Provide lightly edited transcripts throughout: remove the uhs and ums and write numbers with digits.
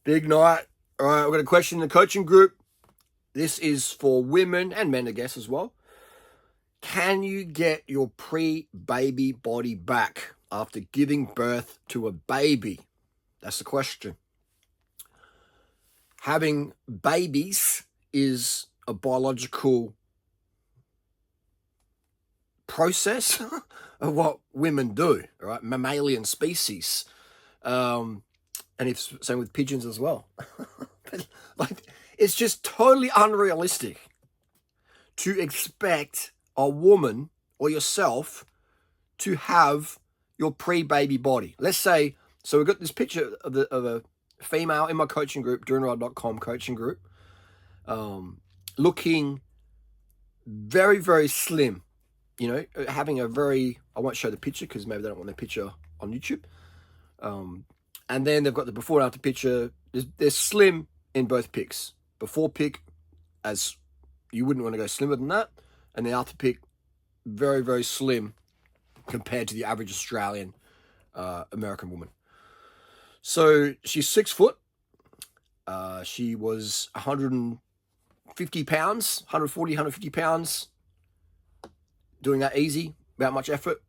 Big night. All right, I've got a question in the coaching group. This is for women and men, I guess, as well. Can you get your pre-baby body back after giving birth to a baby? That's the question. Having babies is a biological process of what women do, all right? Mammalian species. And it's same with pigeons as well. But, it's just totally unrealistic to expect a woman or yourself to have your pre-baby body. Let's say, so we've got this picture of a female in my coaching group, doingride.com coaching group, looking very, very slim, having a very, I won't show the picture because maybe they don't want the picture on YouTube. And then they've got the before and after picture. They're slim in both pics. Before pic, as you wouldn't want to go slimmer than that. And the after pic, very, very slim compared to the average Australian American woman. So she's 6 foot. She was 150 pounds, 140, 150 pounds. Doing that easy, without much effort.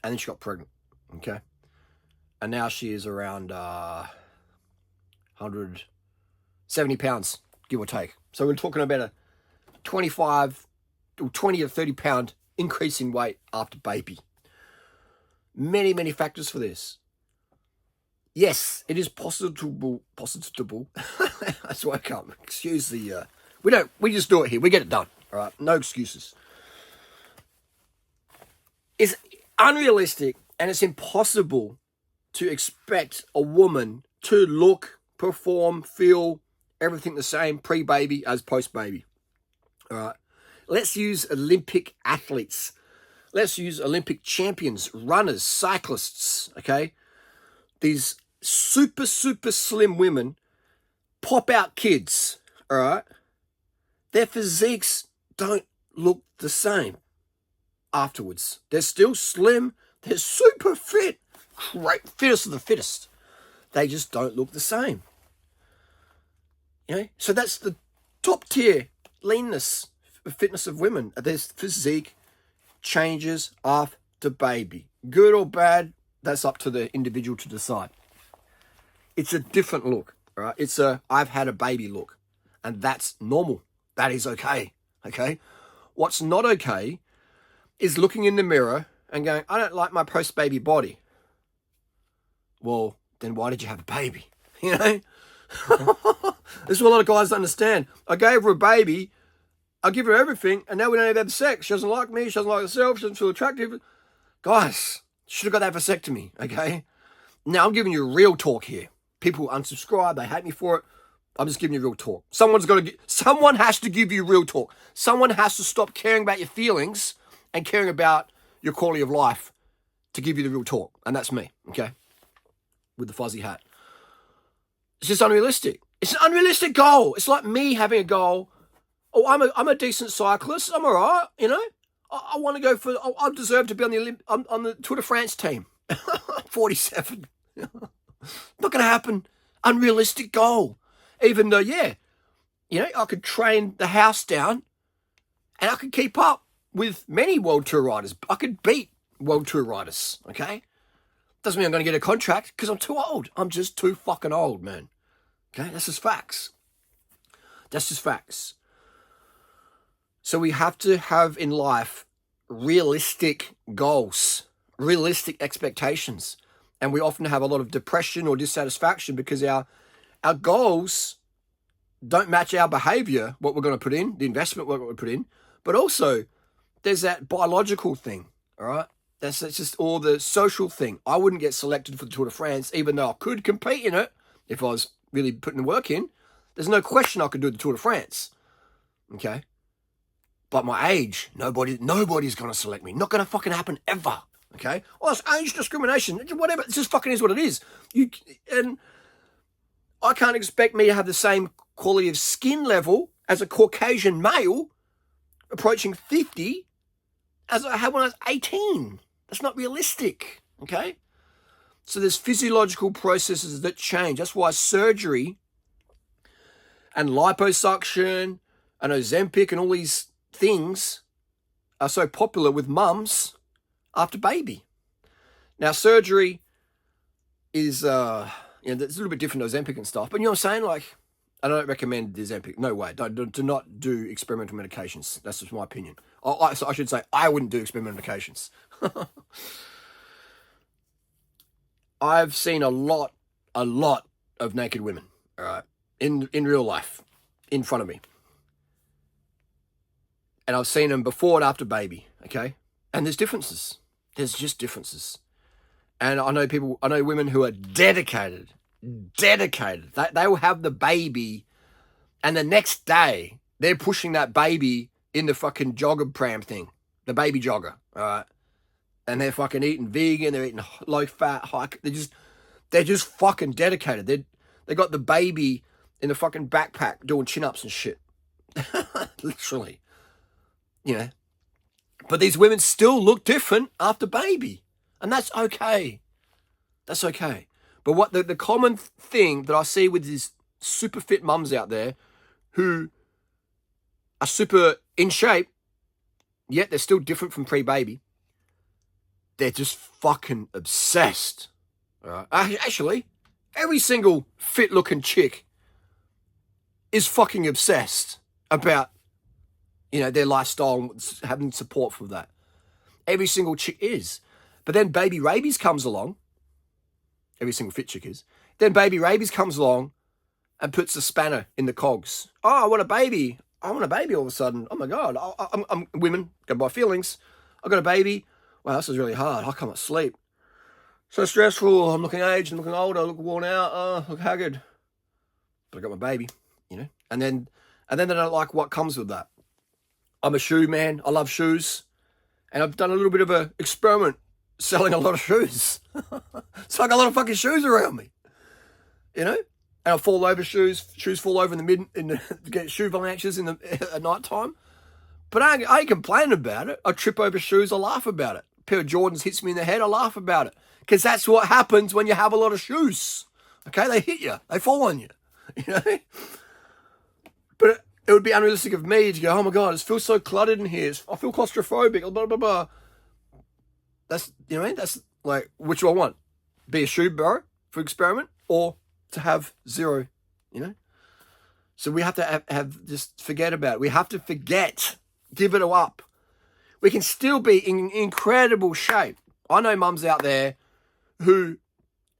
And then she got pregnant. Okay. And now she is around 170 pounds, give or take. So we're talking about a 25 or 20 to 30 pound increase in weight after baby. Many, many factors for this. Yes, it is possible. That's why I can't excuse the, we just do it here. We get it done. All right. No excuses. It's unrealistic and it's impossible to expect a woman to look, perform, feel everything the same pre-baby as post-baby. All right. Let's use Olympic athletes. Let's use Olympic champions, runners, cyclists, okay? These super, super slim women, pop-out kids, all right? Their physiques don't look the same afterwards. They're still slim. They're super fit. Great, fittest of the fittest. They just don't look the same. So that's the top tier leanness, fitness of women. Their physique changes after baby. Good or bad, that's up to the individual to decide. It's a different look, right? It's a I've had a baby look, and that's normal. That is okay, okay? What's not okay is looking in the mirror and going, I don't like my post-baby body. Well, then why did you have a baby? This is what a lot of guys don't understand. I gave her a baby, I give her everything, and now we don't even have sex. She doesn't like me, she doesn't like herself, she doesn't feel attractive. Guys, should have got that vasectomy, okay? Now I'm giving you real talk here. People unsubscribe, they hate me for it. I'm just giving you real talk. Someone has to give you real talk. Someone has to stop caring about your feelings and caring about your quality of life to give you the real talk. And that's me, okay? With the fuzzy hat. It's just unrealistic. It's an unrealistic goal. It's like me having a goal. Oh, I'm a decent cyclist. I'm all right, I want to go for. I deserve to be on the Tour de France team. 47. Not going to happen. Unrealistic goal. Even though, I could train the house down, and I could keep up with many World Tour riders. I could beat World Tour riders. Okay. Doesn't mean I'm going to get a contract because I'm too old. I'm just too fucking old, man. Okay, that's just facts. That's just facts. So we have to have in life realistic goals, realistic expectations. And we often have a lot of depression or dissatisfaction because our goals don't match our behavior, what we're going to put in, the investment what we put in. But also, there's that biological thing, all right? That's just all the social thing. I wouldn't get selected for the Tour de France, even though I could compete in it if I was really putting the work in. There's no question I could do the Tour de France. Okay? But my age, nobody's going to select me. Not going to fucking happen ever. Okay? Oh, it's age discrimination. Whatever. It just fucking is what it is. And I can't expect me to have the same quality of skin level as a Caucasian male approaching 50 as I had when I was 18. That's not realistic, okay? So there's physiological processes that change. That's why surgery and liposuction and Ozempic and all these things are so popular with mums after baby. Now, surgery is, it's a little bit different to Ozempic and stuff, but you know what I'm saying? Like, I don't recommend the Ozempic. No way. Do not do experimental medications. That's just my opinion. So I should say I wouldn't do experimental medications. I've seen a lot of naked women, all right, in real life, in front of me. And I've seen them before and after baby, okay? And there's differences. There's just differences. And I know women who are dedicated. They will have the baby, and the next day, they're pushing that baby in the fucking jogger pram thing, the baby jogger, all right? And they're fucking eating vegan, they're eating low fat, they're just fucking dedicated. They got the baby in the fucking backpack doing chin-ups and shit. Literally. You know. But these women still look different after baby. And that's okay. That's okay. But what the common thing that I see with these super fit mums out there who are super in shape, yet they're still different from pre-baby, they're just fucking obsessed. Right? Actually, every single fit-looking chick is fucking obsessed about, their lifestyle and having support for that. Every single chick is. But then baby rabies comes along. Every single fit chick is. Then baby rabies comes along and puts a spanner in the cogs. Oh, I want a baby. All of a sudden. Oh my God. I'm women, go by feelings. I got a baby. Wow, this is really hard. I can't sleep. So stressful. I'm looking aged. I'm looking old. I look worn out. Oh, look haggard. But I got my baby, And then they don't like what comes with that. I'm a shoe man. I love shoes. And I've done a little bit of an experiment selling a lot of shoes. So I got a lot of fucking shoes around me. And I fall over shoes fall over get shoe avalanches at night time. But I ain't complaining about it. I trip over shoes, I laugh about it. A pair of Jordans hits me in the head, I laugh about it. Because that's what happens when you have a lot of shoes. Okay, they hit you, they fall on you. But it would be unrealistic of me to go, oh my God, it feels so cluttered in here. I feel claustrophobic, blah, blah, blah. That's, that's like, which do I want? Be a shoe bro for experiment or to have zero, So we have to have just forget about it. We have to forget, give it up. We can still be in incredible shape. I know mums out there who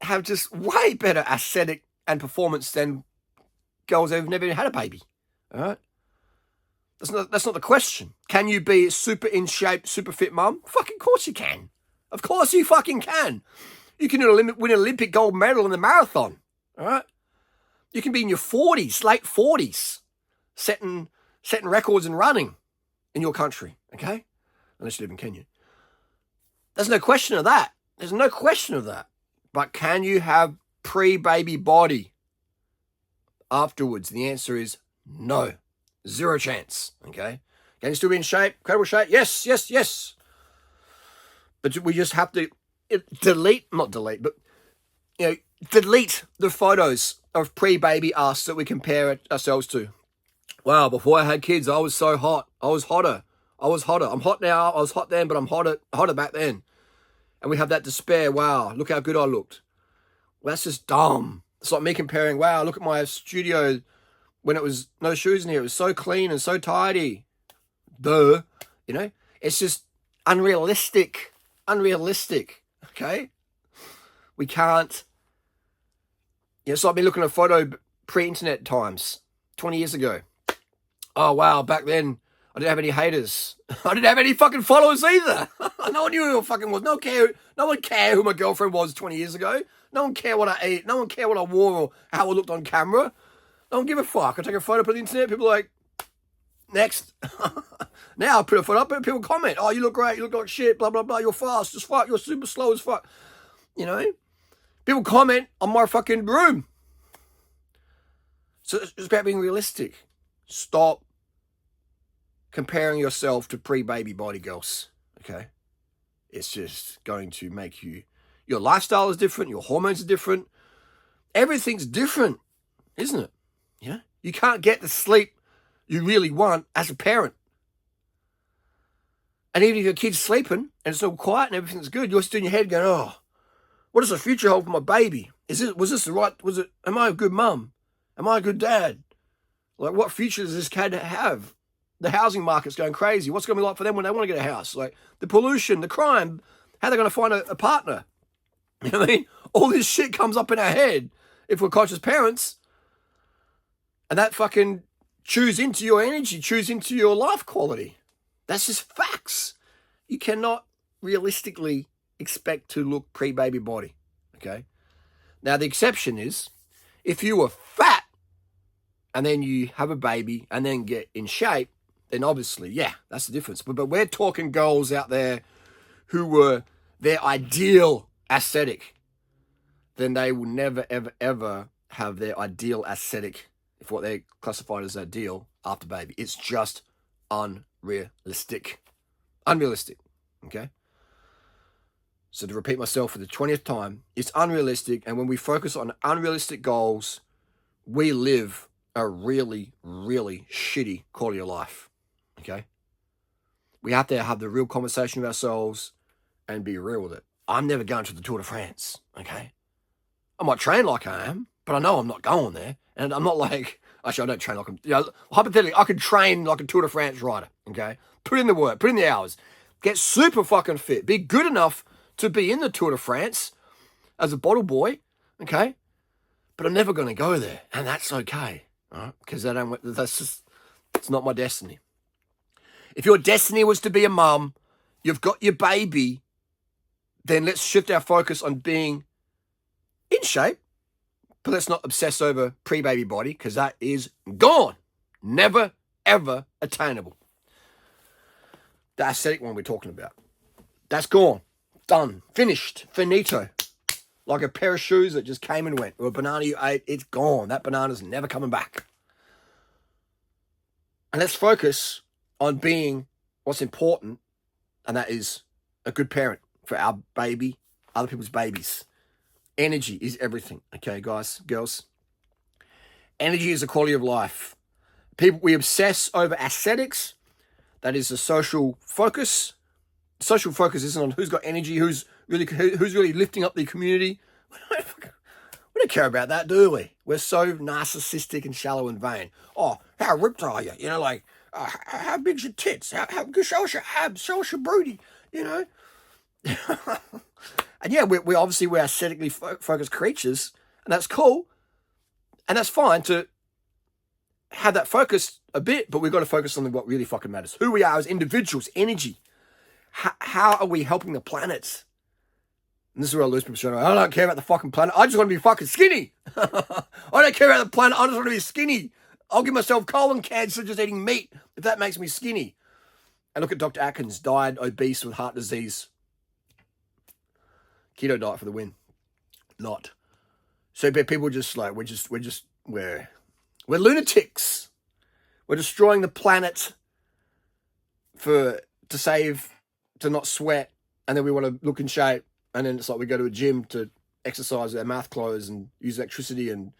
have just way better aesthetic and performance than girls who've never even had a baby. All right? That's not the question. Can you be super in shape, super fit mum? Fucking course you can. Of course you fucking can. You can win an Olympic gold medal in the marathon. All right? You can be in your 40s, late 40s, setting records and running in your country, okay? Unless you live in Kenya. There's no question of that. There's no question of that. But can you have pre-baby body afterwards? The answer is no. Zero chance, okay? Can you still be in shape, incredible shape? Yes. But we just have to delete the photos of pre-baby us that we compare ourselves to. Wow, before I had kids, I was so hot. I was hotter. I'm hot now. I was hot then, but I'm hotter back then. And we have that despair. Wow, look how good I looked. Well, that's just dumb. It's like me comparing, wow, look at my studio when it was no shoes in here. It was so clean and so tidy. Duh. It's just unrealistic. Okay? We can't. It's like me looking at a photo pre-internet times, 20 years ago. Oh, wow, back then, I didn't have any haters. I didn't have any fucking followers either. No one knew who I fucking was. No one cared who my girlfriend was 20 years ago. No one cared what I ate. No one cared what I wore or how I looked on camera. No one give a fuck. I take a photo, put it on the internet, people are like, next. Now I put a photo up and people comment, oh, you look great, you look like shit, blah, blah, blah, you're fast as fuck, you're super slow as fuck. People comment on my fucking room. So it's about being realistic. Stop comparing yourself to pre-baby body girls, okay? It's just going to make your lifestyle is different, your hormones are different. Everything's different, isn't it? You can't get the sleep you really want as a parent. And even if your kid's sleeping and it's all quiet and everything's good, you're still in your head going, oh, what does the future hold for my baby? Am I a good mum? Am I a good dad? Like, what future does this kid have? The housing market's going crazy. What's going to be like for them when they want to get a house? Like, the pollution, the crime, how they're going to find a partner. You know what I mean? All this shit comes up in our head if we're conscious parents. And that fucking chews into your energy, chews into your life quality. That's just facts. You cannot realistically expect to look pre-baby body, okay? Now, the exception is if you were fat and then you have a baby and then get in shape, then obviously, yeah, that's the difference. But we're talking girls out there who were their ideal aesthetic. Then they will never, ever, ever have their ideal aesthetic, if what they classified as ideal, after baby. It's just unrealistic. Unrealistic, okay? So to repeat myself for the 20th time, it's unrealistic. And when we focus on unrealistic goals, we live a really, really shitty quality of life, okay? We have to have the real conversation with ourselves and be real with it. I'm never going to the Tour de France, okay? I might train like I am, but I know I'm not going there. And I'm not like, actually, I don't train like I'm, hypothetically, I could train like a Tour de France rider, okay? Put in the work, put in the hours, get super fucking fit, be good enough to be in the Tour de France as a bottle boy, okay? But I'm never going to go there, and that's okay, all right? Because it's not my destiny. If your destiny was to be a mum, you've got your baby, then let's shift our focus on being in shape, but let's not obsess over pre-baby body, because that is gone. Never, ever attainable. The aesthetic one we're talking about. That's gone. Done. Finished. Finito. Like a pair of shoes that just came and went. Or a banana you ate, it's gone. That banana's never coming back. And let's focus on being what's important, and that is a good parent for our baby, other people's babies. Energy is everything, okay, guys, girls? Energy is the quality of life. We obsess over aesthetics. That is the social focus. Social focus isn't on who's got energy, who's really lifting up the community. We don't care about that, do we? We're so narcissistic and shallow and vain. Oh, how ripped are you? You know, like, how big's your tits? Show us your abs, show us your booty, you know? And yeah, we're aesthetically focused creatures, and that's cool, and that's fine to have that focus a bit, but we've got to focus on what really fucking matters. Who we are as individuals, energy. How are we helping the planet? And this is where I lose people. I don't care about the fucking planet. I just want to be fucking skinny. I don't care about the planet. I just want to be skinny. I'll give myself colon cancer just eating meat if that makes me skinny. And look at Dr. Atkins, died obese with heart disease. Keto diet for the win. Not. So people just like, we're lunatics. We're destroying the planet to not sweat, and then we want to look in shape, and then it's like we go to a gym to exercise with our mouth closed and use electricity, and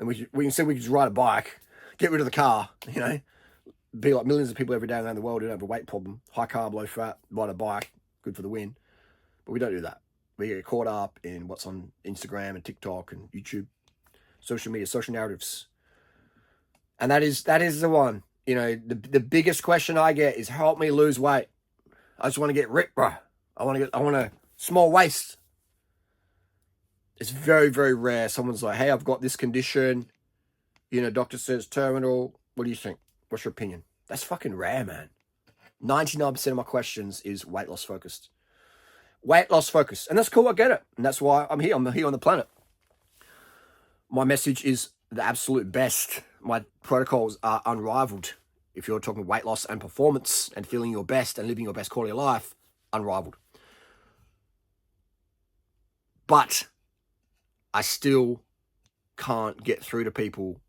we can say we can just ride a bike, get rid of the car, you know, be like millions of people every day around the world who don't have a weight problem, high carb, low fat, ride a bike, good for the win. But we don't do that. We get caught up in what's on Instagram and TikTok and YouTube, social media, social narratives. And that is the one. You know, the biggest question I get is, help me lose weight. I just want to get ripped, bro. I want a small waist. It's very, very rare. Someone's like, hey, I've got this condition. You know, doctor says terminal. What do you think? What's your opinion? That's fucking rare, man. 99% of my questions is weight loss focused. Weight loss focused. And that's cool. I get it. And that's why I'm here. I'm here on the planet. My message is the absolute best. My protocols are unrivaled. If you're talking weight loss and performance and feeling your best and living your best quality of life, unrivaled. But I still can't get through to people,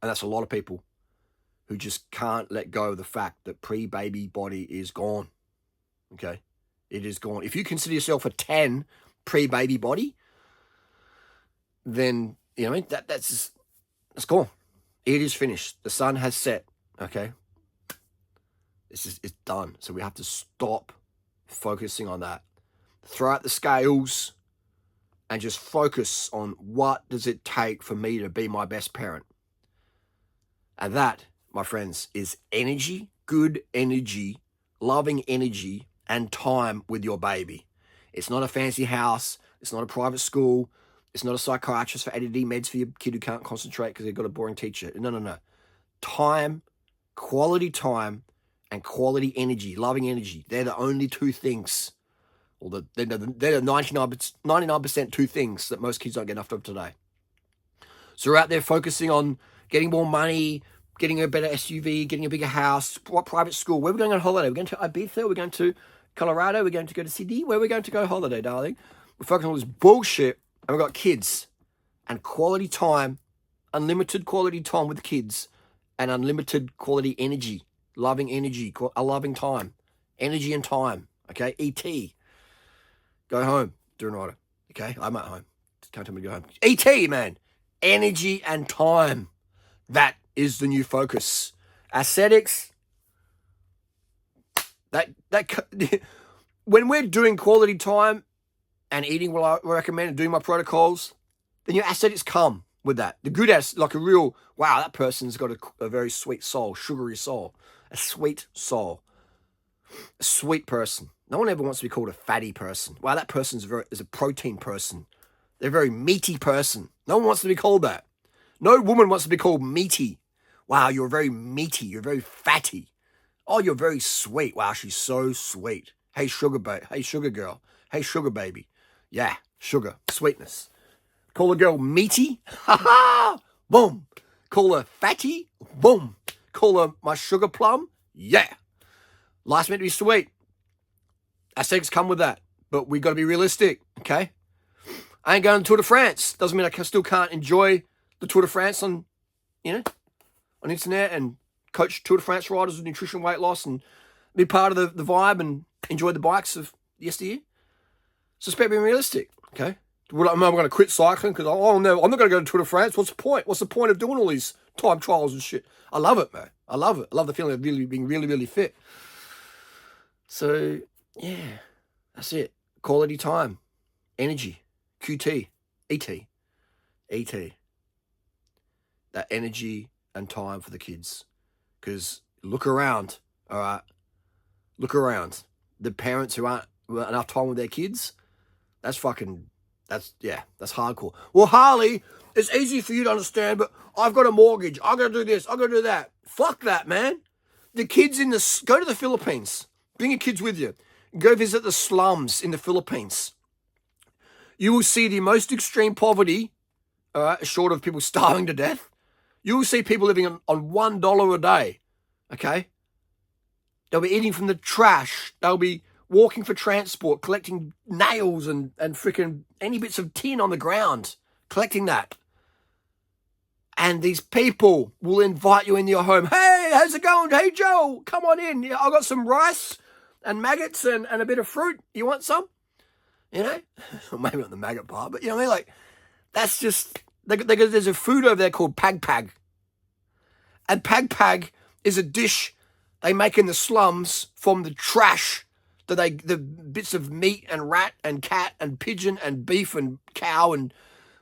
and that's a lot of people, who just can't let go of the fact that pre-baby body is gone. Okay? It is gone. If you consider yourself a 10 pre-baby body, then, you know, that's just, It's gone. It is finished. The sun has set. Okay. It's done. So we have to stop focusing on that. Throw out the scales and just focus on what does it take for me to be my best parent. And that, my friends, is energy, good energy, loving energy, and time with your baby. It's not a fancy house. It's not a private school. It's not a psychiatrist for ADD meds for your kid who can't concentrate because they've got a boring teacher. No. Time, quality and quality energy, loving energy. They're the only two things, or they're the 99% two things that most kids don't get enough of today. So we're out there focusing on getting more money, getting a better SUV, getting a bigger house, what private school, where we're going on holiday. We're going to Ibiza, we're going to Colorado, we're going to go to Sydney. Where we're going to go on holiday, darling? We're focusing on all this bullshit, and we've got kids and quality time, unlimited quality time with kids, and unlimited quality energy, loving energy, a loving time, energy and time. Okay, E.T. Go home, do an order. Okay, I'm at home. Can't tell me to go home. E.T. man, energy and time. That is the new focus. Aesthetics. That when we're doing quality time and eating what I recommend and doing my protocols, then your aesthetics come with that. The good like a real, wow, that person's got a very sweet soul, sugary soul, a sweet soul, a sweet person. No one ever wants to be called a fatty person. Wow, that person's is a protein person. They're a very meaty person. No one wants to be called that. No woman wants to be called meaty. Wow, you're very meaty. You're very fatty. Oh, you're very sweet. Wow, she's so sweet. Hey, sugar baby. Hey, sugar girl. Hey, sugar baby. Yeah, sugar, sweetness. Call a girl meaty. Ha ha. Boom. Call her fatty. Boom. Call her my sugar plum. Yeah. Life's meant to be sweet. Aesthetics come with that, but we got to be realistic. Okay. I ain't going to Tour de France. Doesn't mean I still can't enjoy the Tour de France on internet and coach Tour de France riders with nutrition, weight loss, and be part of the vibe and enjoy the bikes of yesteryear. So it's about being realistic, okay? I'm going to quit cycling because I'm not going to go to Tour de France. What's the point? What's the point of doing all these time trials and shit? I love it, man. I love it. I love the feeling of being really, really fit. So, yeah, that's it. Quality time, energy, QT, ET. That energy and time for the kids. Because look around, all right? Look around. The parents who aren't enough time with their kids, that's hardcore. Well, Harley, it's easy for you to understand, but I've got a mortgage. I've got to do this. I've got to do that. Fuck that, man. The kids go to the Philippines. Bring your kids with you. Go visit the slums in the Philippines. You will see the most extreme poverty, all right, short of people starving to death. You will see people living on $1 a day, okay? They'll be eating from the trash. They'll be walking for transport, collecting nails and freaking any bits of tin on the ground, collecting that. And these people will invite you into your home. Hey, how's it going? Hey, Joe, come on in. I've got some rice and maggots and a bit of fruit. You want some? You know? Maybe not the maggot part, but you know what I mean? Like, that's just... There's a food over there called pag pag. And pag pag is a dish they make in the slums from the trash the bits of meat and rat and cat and pigeon and beef and cow and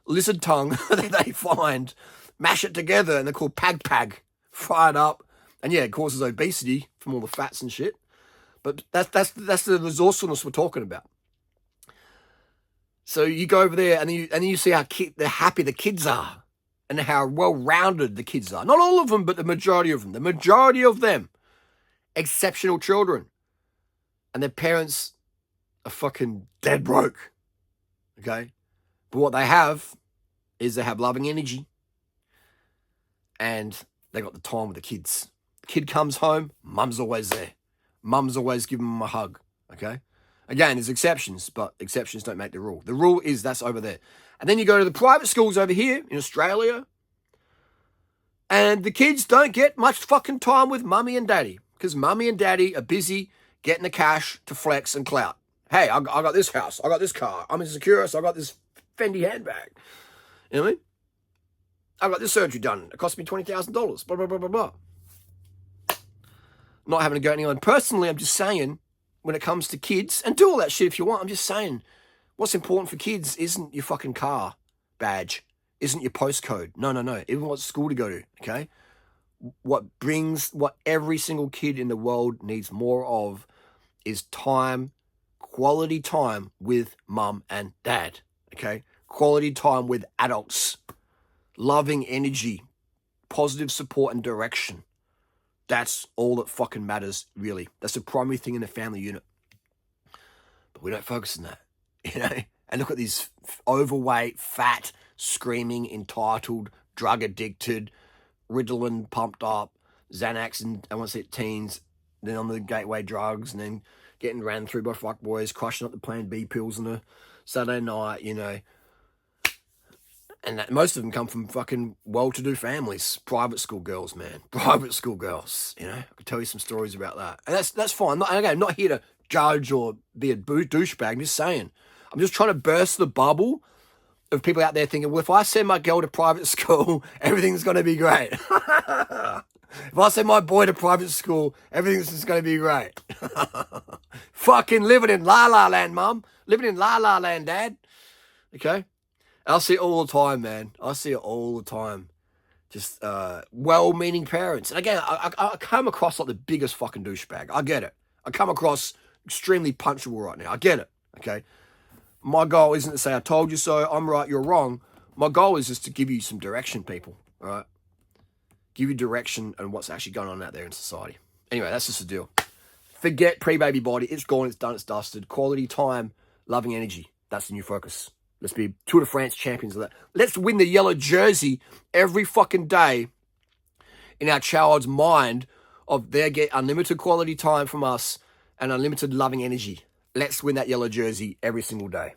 lizard tongue that they find, mash it together, and they're called pag pag, fried up. And yeah, it causes obesity from all the fats and shit. But that's the resourcefulness we're talking about. So you go over there and then you see how happy the kids are and how well-rounded the kids are. Not all of them, but the majority of them. The majority of them, exceptional children. And their parents are fucking dead broke. Okay? But what they have is they have loving energy and they got the time with the kids. The kid comes home, mum's always there. Mum's always giving them a hug. Okay? Again, there's exceptions, but exceptions don't make the rule. The rule is that's over there. And then you go to the private schools over here in Australia, and the kids don't get much fucking time with mummy and daddy because mummy and daddy are busy getting the cash to flex and clout. Hey, I got this house. I got this car. I'm in Securus. I got this Fendi handbag. You know what I mean? I got this surgery done. It cost me $20,000. Blah, blah, blah, blah, blah. Not having to go anyone. Personally, I'm just saying, when it comes to kids, and do all that shit if you want, I'm just saying, what's important for kids isn't your fucking car badge, isn't your postcode. No. Even what school to go to, okay? What every single kid in the world needs more of is time, quality time with mum and dad, okay? Quality time with adults, loving energy, positive support and direction. That's all that fucking matters, really. That's the primary thing in the family unit. But we don't focus on that, you know? And look at these overweight, fat, screaming, entitled, drug-addicted, Ritalin pumped up, Xanax and I want to say teens, then on the gateway drugs, and then getting ran through by fuckboys, crushing up the Plan B pills on a Saturday night, you know. And that, most of them come from fucking well-to-do families. Private school girls, man. Private school girls, you know. I could tell you some stories about that. And that's fine. I'm not here to judge or be a douchebag. I'm just saying. I'm just trying to burst the bubble of people out there thinking, well, if I send my girl to private school, everything's going to be great. If I send my boy to private school, everything's just going to be great. Fucking living in la-la land, Mum. Living in la-la land, Dad. Okay? I'll see it all the time, man. I see it all the time. Just well-meaning parents. And again, I come across like the biggest fucking douchebag. I get it. I come across extremely punchable right now. I get it, okay? My goal isn't to say, I told you so, I'm right, you're wrong. My goal is just to give you some direction, people, all right? Give you direction on what's actually going on out there in society. Anyway, that's just the deal. Forget pre-baby body. It's gone, it's done, it's dusted. Quality time, loving energy. That's the new focus. Let's be Tour de France champions of that. Let's win the yellow jersey every fucking day in our child's mind of they get unlimited quality time from us and unlimited loving energy. Let's win that yellow jersey every single day.